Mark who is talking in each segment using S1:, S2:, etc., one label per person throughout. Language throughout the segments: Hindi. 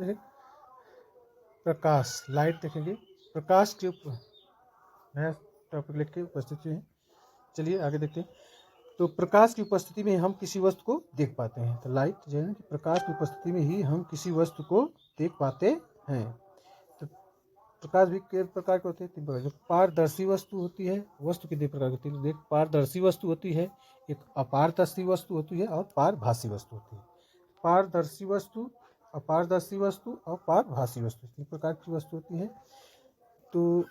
S1: देखिए प्रकाश, लाइट देखेंगे, प्रकाश के ऊपर नया टॉपिक लिख के उपस्थिति में। चलिए आगे देखते हैं। तो प्रकाश की उपस्थिति में हम किसी वस्तु को देख पाते हैं। तो लाइट जो है कि प्रकाश की उपस्थिति में ही हम किसी वस्तु को देख पाते हैं। तो प्रकाश भी कई प्रकार के होते हैं, 3 प्रकार। जो पारदर्शी वस्तु होती है, वस्तु की 2 प्रकार की होती है। एक पारदर्शी वस्तु होती है, एक अपारदर्शी वस्तु होती है और पारभासी वस्तु होती है। पारदर्शी वस्तु, अपारदर्शी वस्तु और पारभासी वस्तु, 3 प्रकार की वस्तु होती है। तो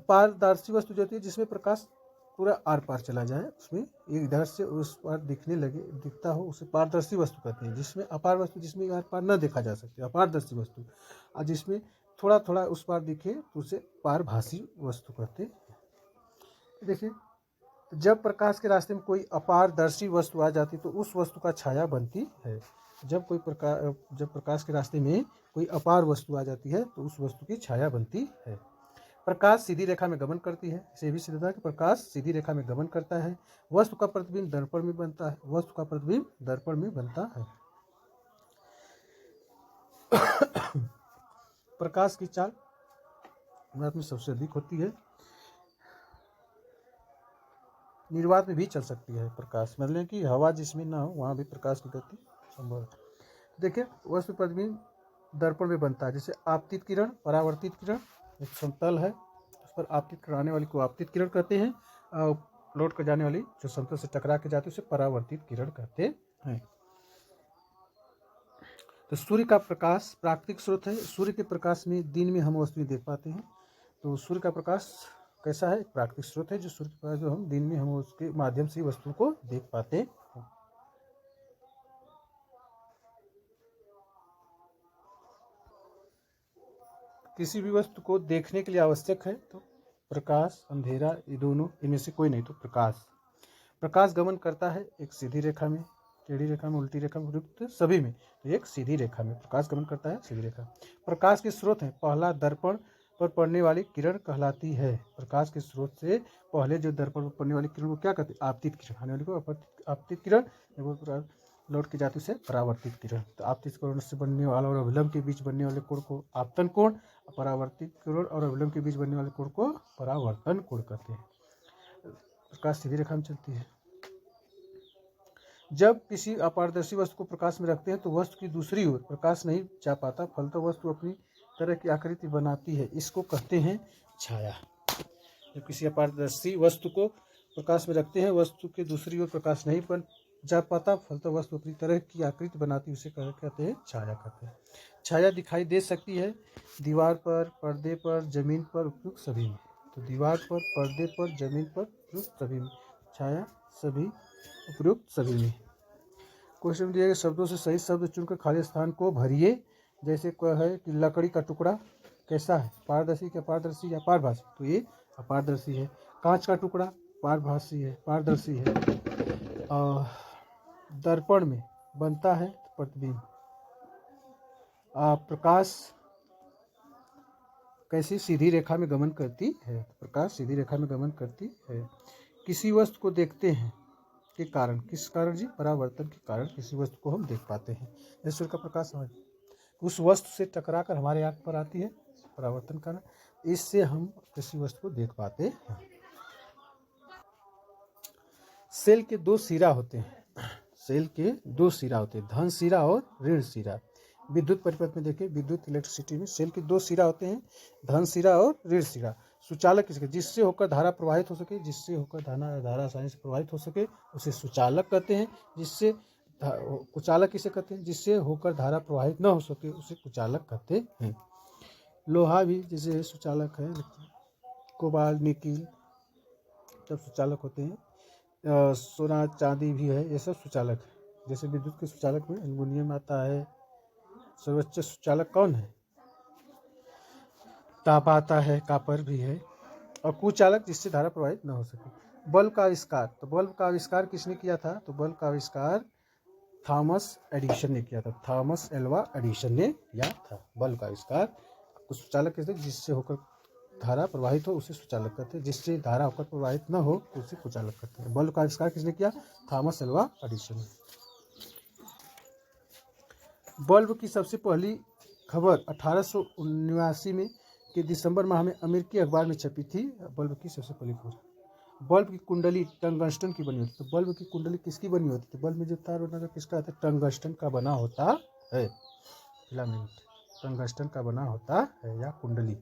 S1: पारदर्शी वस्तु जो होती है जिसमें प्रकाश पूरा आर पार चला जाए, उसमें एक इधर से उस पार दिखने लगे, दिखता हो, उसे पारदर्शी वस्तु कहते हैं। जिसमें अपार वस्तु, जिसमें आर पार न देखा जा सकते, अपारदर्शी वस्तु। और जिसमें थोड़ा थोड़ा उस पार दिखे तो उसे पारभासी वस्तु कहते हैं। देखिए जब प्रकाश के रास्ते में कोई अपारदर्शी वस्तु आ जाती तो उस वस्तु का छाया बनती है। जब प्रकाश के रास्ते में कोई अपार वस्तु आ जाती है तो उस वस्तु की छाया बनती है। प्रकाश सीधी रेखा में गमन करती है। इसे भी सिद्ध है कि प्रकाश सीधी रेखा में गमन करता है। वस्तु का प्रतिबिंब दर्पण में बनता है। वस्तु का प्रतिबिंब दर्पण में बनता है। प्रकाश की चाल निर्वात में सबसे अधिक होती है। निर्वात में भी चल सकती है प्रकाश, मतलब कि हवा जिसमें ना हो वहाँ भी प्रकाश की गति संभव है। देखिए वस्तु प्रतिबिंब दर्पण में बनता है। जैसे आपतित किरण, परावर्तित किरण। एक समतल है, उस पर आपतित किरण आने वाली को आपतित किरण कहते हैं, और लौट कर जाने वाली जो समतल से टकरा के जाती है उसे परावर्तित किरण कहते हैं। तो सूर्य का प्रकाश प्राकृतिक स्रोत है। सूर्य के प्रकाश में दिन में हम वस्तुएं देख पाते हैं। तो सूर्य का प्रकाश कैसा है? प्राकृतिक स्रोत है, जो सूर्य के प्रकाश जो हम दिन में हम उसके माध्यम से वस्तुओं को देख पाते हैं। किसी भी वस्तु को देखने के लिए आवश्यक है तो प्रकाश, अंधेरा, ये दोनों, इनमें से कोई नहीं तो प्रकाश। प्रकाश गमन करता है एक सीधी रेखा में, टेढ़ी रेखा में, उल्टी रेखा में, वृत्त, सभी में। तो एक सीधी रेखा में प्रकाश गमन करता है, सीधी रेखा। प्रकाश के स्रोत हैं, पहला दर्पण पर पड़ने वाली किरण कहलाती है। प्रकाश के स्रोत से पहले जो दर्पण पर पड़ने वाली किरण को क्या कहते हैं? आपतित किरण। आने वाली को आपतित किरण, लौट के जाती से परावर्तित किरण। तो आपतित किरण से बनने वाला और अभिलंब के बीच बनने वाले कोण को आपतन कोण, परावर्तित किरण और अभिलंब के बीच बनने वाले कोण को परावर्तन कोण कहते हैं। प्रकाश सीधी रेखा में चलती है। जब किसी अपारदर्शी वस्तु को प्रकाश में रखते हैं तो वस्तु की दूसरी ओर प्रकाश नहीं जा पाता, फलतः वस्तु अपनी तरह की आकृति बनाती है। इसको कहते हैं छाया। जब किसी अपारदर्शी वस्तु को प्रकाश में रखते हैं, वस्तु के दूसरी ओर प्रकाश नहीं जा पाता, फलतः वस्तु अपनी तरह की आकृति बनाती है, उसे कहते हैं छाया कहते हैं। छाया दिखाई दे सकती है दीवार पर, पर्दे पर, जमीन पर, उपयुक्त सभी में। तो दीवार पर, पर्दे पर, जमीन पर, उपयुक्त सभी में छाया, सभी, उपयुक्त सभी में। क्वेश्चन दिए गए शब्दों से सही शब्द चुनकर खाली स्थान को भरिए। जैसे है कि लकड़ी का टुकड़ा कैसा है? पारदर्शी या अपारदर्शी या पारभासी? तो ये अपारदर्शी है। कांच का टुकड़ा पारभासी है, पारदर्शी है। दर्पण में बनता है प्रतिबिंब। प्रकाश कैसी? सीधी रेखा में गमन करती है। प्रकाश सीधी रेखा में गमन करती है। किसी वस्तु को देखते हैं के कारण, किस कारण जी? परावर्तन के कारण किसी वस्तु को हम देख पाते हैं। जैसे सूर्य का प्रकाश उस वस्तु से टकरा कर हमारे आंख पर आती है, परावर्तन कारण, इससे हम किसी वस्तु को देख पाते हैं। सेल के 2 सिरा होते हैं। सेल के 2 सिरा होते हैं, धन सिरा और ऋण सिरा। विद्युत परिपथ में देखिए, विद्युत इलेक्ट्रिसिटी में सेल के 2 सिरा होते हैं, धन सिरा और ऋण सिरा। सुचालक किसके? जिससे होकर धारा प्रवाहित हो सके, जिससे होकर धारा आसानी से प्रवाहित हो सके उसे सुचालक कहते हैं। जिससे कुचालक किसे कहते हैं? जिससे होकर धारा प्रवाहित न हो सके उसे कुचालक कहते हैं। लोहा भी जैसे सुचालक है, कोबाल्ट, निकिल सब सुचालक होते हैं। सोना, चांदी भी है, ये सब सुचालक है। जैसे विद्युत के सुचालक में एल्युमिनियम आता है। सर्वोच्च सुचालक कौन है? तांबा आता है, कॉपर भी है। और कुचालक जिससे धारा प्रवाहित न हो सके। बल्ब का आविष्कार, तो बल्ब का आविष्कार किसने किया था? तो बल्ब का आविष्कार थॉमस एडिसन ने किया था। थॉमस एल्वा एडिसन ने किया था बल्ब का आविष्कार। कुछ सुचालक कहते हैं जिससे होकर धारा प्रवाहित हो उसे सुचालक कहते हैं, जिससे धारा होकर प्रवाहित न हो तो उसे कुचालक कहते हैं। बल्ब का आविष्कार किसने किया? थॉमस एल्वा एडिसन ने। बल्ब की सबसे पहली खबर 1879 में के दिसंबर माह में अमेरिकी अखबार में छपी थी। बल्ब की सबसे पहली खबर। बल्ब की कुंडली टंगस्टन की बनी होती है। तो बल्ब की कुंडली किसकी बनी होती है? तो बल्ब में जो तार बना किसका आता है? टंगस्टन का बना होता है। फिलामेंट टंगस्टन का बना होता है, या कुंडली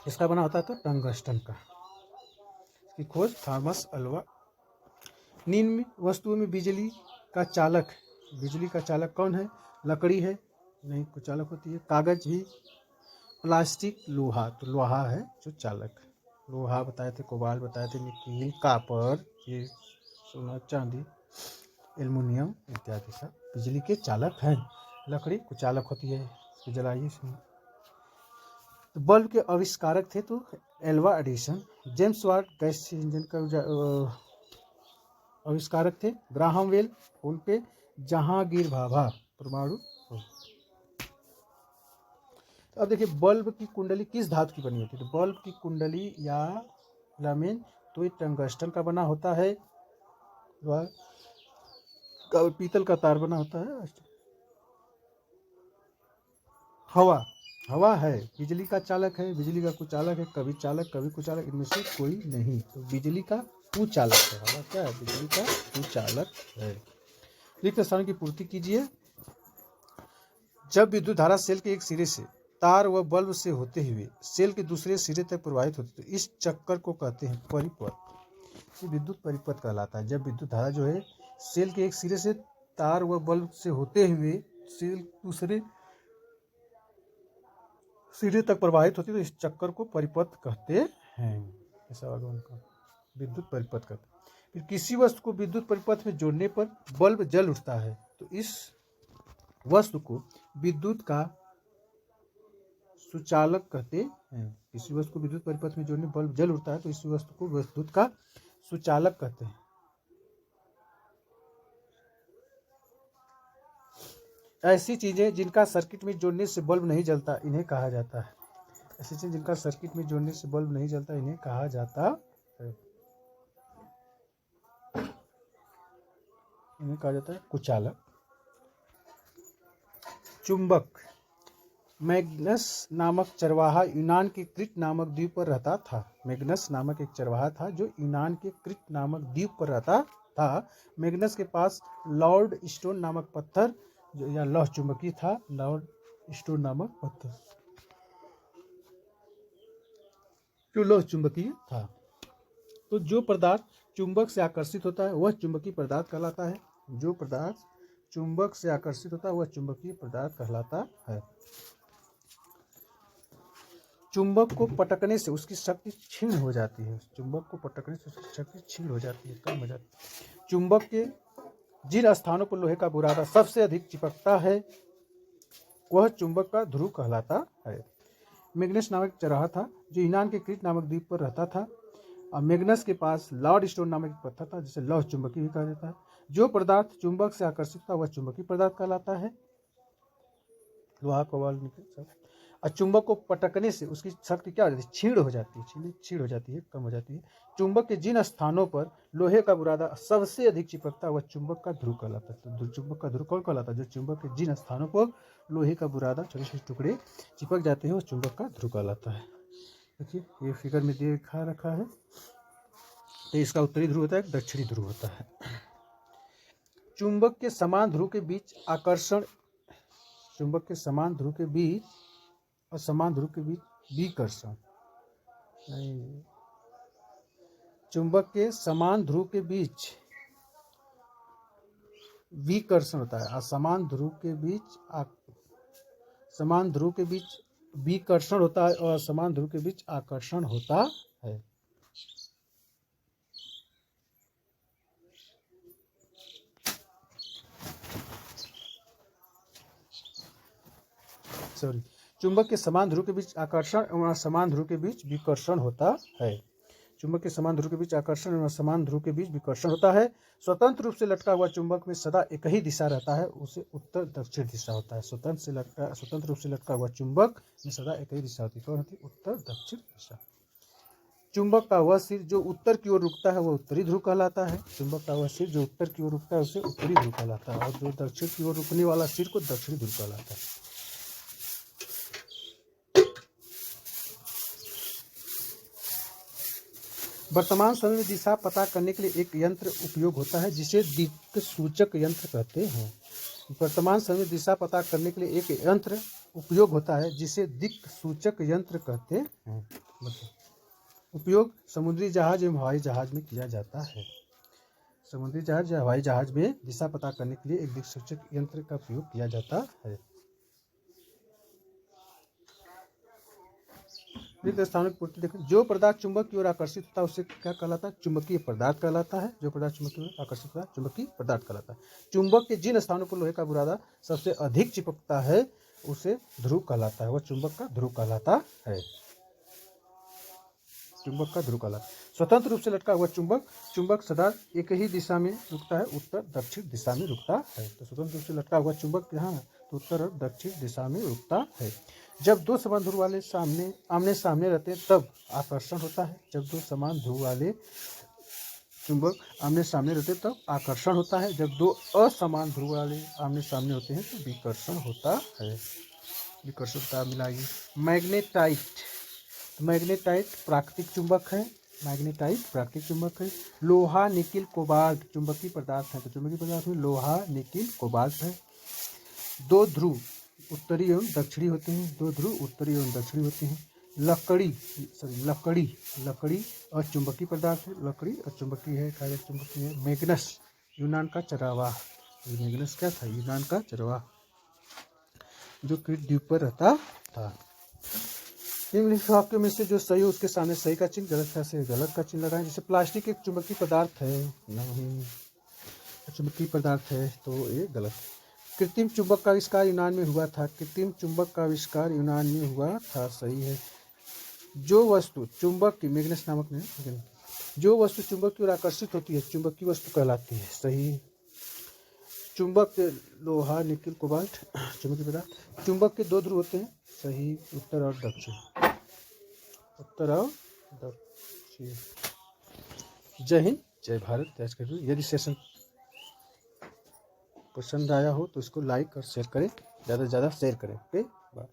S1: किसका बना होता है? तो टंगस्टन का। इसकी खोज थॉमस अल्वा। निम्न वस्तुओं में बिजली का चालक, बिजली का चालक कौन है? लकड़ी है, नहीं को चालक होती है। कागज भी, प्लास्टिक, लोहा। तो लोहा है जो चालक। लोहा बताए थे, कोबाल्ट बताए थे, निकेल, कापर, ये सोना चांदी, एल्युमिनियम इत्यादि सब बिजली के चालक हैं। लकड़ी को चालक होती है, इसको जलाइए। तो बल्ब के आविष्कारक थे तो Alva Edison. James Watt gas engine का आविष्कारक थे। ग्राहम वेल फोन पे। जहांगीर भाभा परमाणु। अब देखिए बल्ब की कुंडली किस धातु की बनी होती है? तो बल्ब की कुंडली या फिलामेंट तो ये टंगस्टन का बना होता है, पीतल का तार बना होता है। हवा, हवा है, बिजली का चालक है, बिजली का कुचालक है, कभी चालक कभी कुचालक, इनमें से कोई नहीं। तो बिजली का कुचालक है। हवा क्या है? बिजली का कुचालक है। रिक्त स्थान की पूर्ति कीजिए। जब विद्युत धारा सेल के एक सिरे से तार व बल्ब से होते हुए सेल के दूसरे सिरे तक प्रवाहित होती है तो इस चक्कर को कहते हैं परिपथ। विद्युत परिपथ कहलाता है। जब विद्युत धारा जो है सेल के एक सिरे से तार व बल्ब से होते हुए सेल दूसरे सिरे तक प्रवाहित होती है तो इस चक्कर को परिपथ कहते हैं। ऐसा उनका विद्युत परिपथ कहते हैं। फिर किसी वस्तु को विद्युत परिपथ में जोड़ने पर बल्ब जल उठता है तो इस वस्तु को विद्युत का सुचालक कहते हैं। किसी वस्तु को विद्युत परिपथ में जोड़ने बल्ब जल उठता है तो इस वस्तु को विद्युत का सुचालक कहते हैं। ऐसी चीजें जिनका सर्किट में जोड़ने से बल्ब नहीं जलता इन्हें कहा जाता है। ऐसी चीजें जिनका सर्किट में जोड़ने से बल्ब नहीं जलता इन्हें कहा जाता है। इन्हें कहा जाता है कुचालक। चुंबक। मैग्नस नामक चरवाहा यूनान के क्रीट नामक द्वीप पर रहता था। मैग्नस नामक एक चरवाहा था जो यूनान के क्रीट नामक द्वीप पर रहता था। मैग्नस के पास लॉर्ड स्टोन नामक पत्थर जो या लौह चुंबकीय था। लॉर्ड स्टोन नामक पत्थर जो लौह चुंबकीय था। तो जो पदार्थ चुंबक से आकर्षित होता है वह चुंबकीय पदार्थ कहलाता है। जो पदार्थ चुंबक से आकर्षित होता है वह चुंबकीय पदार्थ कहलाता है। चुंबक को पटकने से उसकी शक्ति क्षीण हो जाती है। चुंबक को पटकने से उसकी शक्ति क्षीण हो जाती है, कम हो जाती है। चुंबक के जिन स्थानों पर लोहे का बुरादा सबसे अधिक चिपकता है वह चुंबक का ध्रुव कहलाता है। मैग्नस नामक चरवाहा था जो यूनान के क्रीट नामक द्वीप पर रहता था। और मैग्नस के पास लॉर्ड स्टोन नामक एक पत्थर था जिसे लौह चुंबकीय भी कहा जाता है। जो पदार्थ चुंबक से आकर्षित था वह चुंबकीय पदार्थ कहलाता है। लोहा कोबाल्ट निकल सब। और चुंबक को पटकने से उसकी शक्ति क्या हो जाती है? क्षीण हो जाती है। क्षीण हो जाती है, कम हो जाती है। चुंबक के जिन स्थानों पर लोहे का बुरादा सबसे अधिक चिपकता है वह चुंबक का ध्रुव कहलाता है। तो चुंबक का ध्रुव कौन कहलाता है? जो चुंबक के जिन स्थानों पर लोहे का बुरादा छोटे छोटे टुकड़े चिपक जाते हैं वह चुंबक का ध्रुव कहलाता है। देखिए ये फिगर में देखा रखा है। तो इसका उत्तरी ध्रुव होता है, दक्षिणी ध्रुव होता है। चुंबक के समान ध्रुव के बीच आकर्षण, चुंबक के समान ध्रुव के बीच और समान ध्रुव के बीच विकर्षण, चुंबक के समान ध्रुव के बीच विकर्षण होता है और समान ध्रुव के बीच विकर्षण होता है और समान ध्रुव के बीच आकर्षण होता है। सॉरी, चुंबक के समान ध्रुव के बीच आकर्षण और समान ध्रुव के बीच विकर्षण होता है। चुंबक के समान ध्रुव के बीच आकर्षण और समान ध्रुव के बीच विकर्षण होता है। स्वतंत्र रूप से लटका हुआ चुंबक में सदा एक ही दिशा रहता है, उसे उत्तर दक्षिण दिशा होता है। स्वतंत्र रूप से लटका हुआ चुंबक में सदा एक ही दिशा होती है। कौन होती है? उत्तर दक्षिण दिशा। चुंबक का वह सिर जो उत्तर की ओर रुकता है वह उत्तरी ध्रुव कहलाता है। चुंबक का वह सिर जो उत्तर की ओर रुकता है उसे उत्तरी ध्रुव कहलाता है, और जो दक्षिण की ओर रुकने वाला सिर को दक्षिणी ध्रुव कहलाता है। वर्तमान समय में दिशा पता करने के लिए एक यंत्र उपयोग होता है जिसे दिक्सूचक यंत्र कहते हैं। वर्तमान समय में दिशा पता करने के लिए एक यंत्र उपयोग होता है जिसे दिक्सूचक यंत्र कहते हैं। उपयोग समुद्री जहाज एवं हवाई जहाज में किया जाता है। समुद्री जहाज या हवाई जहाज में दिशा पता करने के लिए एक दिक्सूचक यंत्र का उपयोग किया जाता है। रिक्त स्थानों की पूर्ति देखें। जो पदार्थ चुंबक की ओर आकर्षित होता है उसे क्या कहलाता है? चुंबकीय पदार्थ कहलाता है। जो पदार्थ चुंबक की ओर आकर्षित होता है चुंबकीय पदार्थ कहलाता है। चुंबक के जिन स्थानों पर लोहे का बुरादा सबसे अधिक चिपकता है उसे ध्रुव कहलाता है। वह चुंबक का ध्रुव कहलाता है। चुंबक का ध्रुव कहलाता है। स्वतंत्र रूप से लटका हुआ चुंबक सदा एक ही दिशा में रुकता है, उत्तर दक्षिण दिशा में रुकता है। तो स्वतंत्र रूप से लटका हुआ चुंबक यहाँ तो उत्तर और दक्षिण दिशा में रुकता है। जब दो समान ध्रुव वाले आमने सामने रहते हैं तब आकर्षण होता है। जब दो समान ध्रुव वाले चुंबक आमने सामने रहते हैं तब आकर्षण होता है। जब दो असमान ध्रुव वाले आमने सामने होते हैं तो विकर्षण होता है। विकर्षण मिलाइए। मैग्नेटाइट प्राकृतिक चुंबक है। मैग्नेटाइट प्राकृतिक चुंबक है। लोहा, निकिल, कोबाल्ट चुंबकीय पदार्थ है। तो चुंबकीय पदार्थ में लोहा, निकिल, कोबाल्ट है। दो ध्रुव उत्तरी एवं दक्षिणी होते हैं। दो ध्रुव उत्तरी एवं दक्षिणी होते हैं। लकड़ी और चुंबकीय पदार्थ है। लकड़ी और चुंबकीय है, चुंबकीय है। मैग्नस यूनान का चरवाह। मैग्नस क्या था? यूनान का चरवाह जो कि द्वीप पर रहता था। इंग्लिश वाक्य में से जो सही हो उसके सामने सही का चिन्ह, गलत है से गलत का चिन्ह लगाएं। जैसे प्लास्टिक एक चुंबकीय पदार्थ है, नहीं चुंबकीय पदार्थ है तो ये गलत। कृत्रिम चुंबक का आविष्कार यूनान में हुआ था। कृत्रिम चुंबक का आविष्कार यूनान में हुआ था, सही है। जो वस्तु चुंबक की मैग्नेस नामक ने जो वस्तु चुंबक की ओर आकर्षित होती है चुंबकीय वस्तु कहलाती है, सही। चुंबक लोहा, निकिल, कोबाल्ट चुंबकीय पदार्थ। चुंबक के दो ध्रुव होते हैं, सही। उत्तर और दक्षिण। उत्तर और दक्षिण। जय हिंद, जय भारत। यदि सेशन पसंद आया हो तो इसको लाइक और शेयर करें, ज़्यादा से ज़्यादा शेयर करें। Okay, bye.